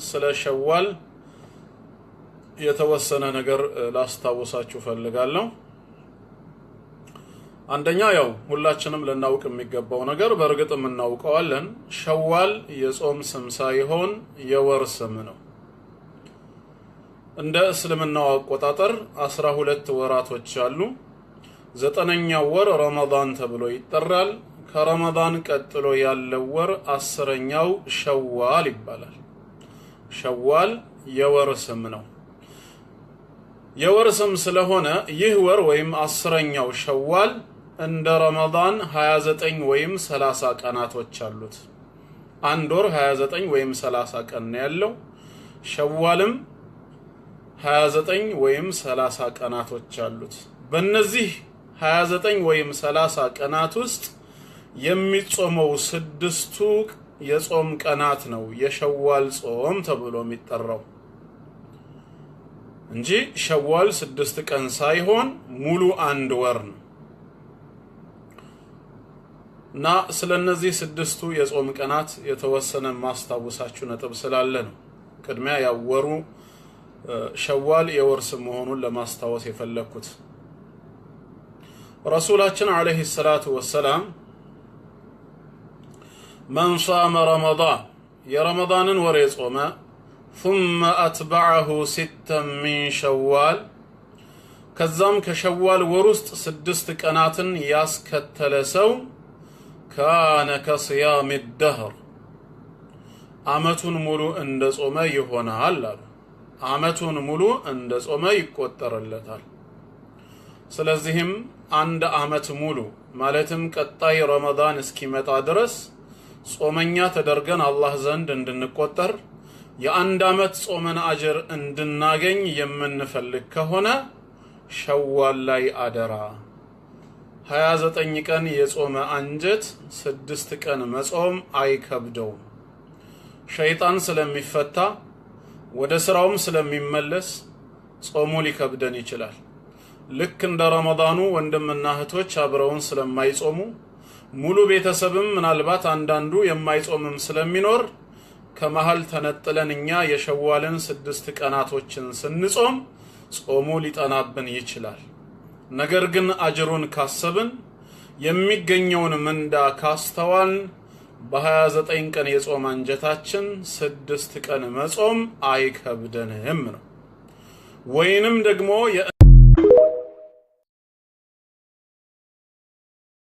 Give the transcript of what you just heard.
ስለ ሸዋል የተወሰነ ነገር ላስታውሳችሁ ፈልጋለሁ። አንደኛ ያው ሁላችንም ልናውቅ የሚገባው ነገር በእርግጥም እናውቀዋለን፣ ሸዋል የጾም ስም ሳይሆን የወር ስም ነው። እንደ እስልምናው አቆጣጠር 12 ወራቶች አሉ። 9ኛው ወር ረመዳን ተብሎ ይጠራል። ከረመዳን ቀጥሎ ያለው ወር 10ኛው ሸዋል ይባላል። ሸዋል የወር ስም ነው። የወር ስም ስለሆነ ይህ ወር ወይም 10ኛው ሸዋል እንደ ረመዳን 29 ወይም 30 ቀናቶች አሉት። አንድ ወር 29 ወይም 30 ቀን ነው ያለው። ሸዋልም 29 ወይም 30 ቀናቶች አሉት። በእነዚህ 29 ወይም 30 ቀናት ውስጥ የሚጾመው 6ቱ የጾም ቀናት ነው የሸዋል ጾም ተብሎ የሚጠራው እንጂ ሸዋል 6 ቀን ሳይሆን ሙሉ አንድ ወር ነው። እና ስለነዚህ 6ቱ የጾም ቀናት የተወሰነ ማስታወሳችሁ ነጥብ ስላለ ነው ቅድሚያ ያወሩ ሸዋል የወር ስም መሆኑን ለማስታወስ የፈለኩት። ረሱላችን አለይሂ ሰላቱ ወሰላም من صام رمضان የረመዳንን ወር የጾመ ثم أتبعه 6 من شوال ከዛም ከሸዋል ወር ውስጥ 6 ቀናትን ያስከተለ ሰው كان كصيام الدهر አመቱን ሙሉ እንደ ጾመ ይሆናል አሉ። አመቱን ሙሉ እንደ ጾመ ይቆጠርለታል። ስለዚህም አንድ አመት ሙሉ ማለትም ቀጣይ ረመዳን እስኪመጣ ድረስ ጾመኛ ተደርገን አላህ ዘንድ እንድንቆጠር የአንድ አመት ጾመን አጅር እንድናገኝ የምንፈልግ ከሆነ ሸዋል ላይ አደራ 29 ቀን የጾመ አንጀት 6 ቀን መጾም አይከብደው። ሸይጣን ስለሚፈታ ወደ ስራውም ስለሚመለስ ጾሙ ሊከብደን ይችላል። ልክ እንደ ረመዳኑ ወንድምና እህቶች አብረውን ስለማይጾሙ ሙሉ ቤተሰብም ምናልባት አንዳንዱ የማይጾምም ስለሚኖር ከመሃል ተነጥለን እኛ የሸዋልን 6 ቀናቶችን ስንጾም ጾሙ ሊጠናብን ይችላል። ነገር ግን አጅሩን ካሰብን የሚገኘውን ምንዳ ካስተዋል በ29 ቀን የጾም አንጀታችን 6 ቀን መጾም አይከብደንም ነው። ወይንም ደግሞ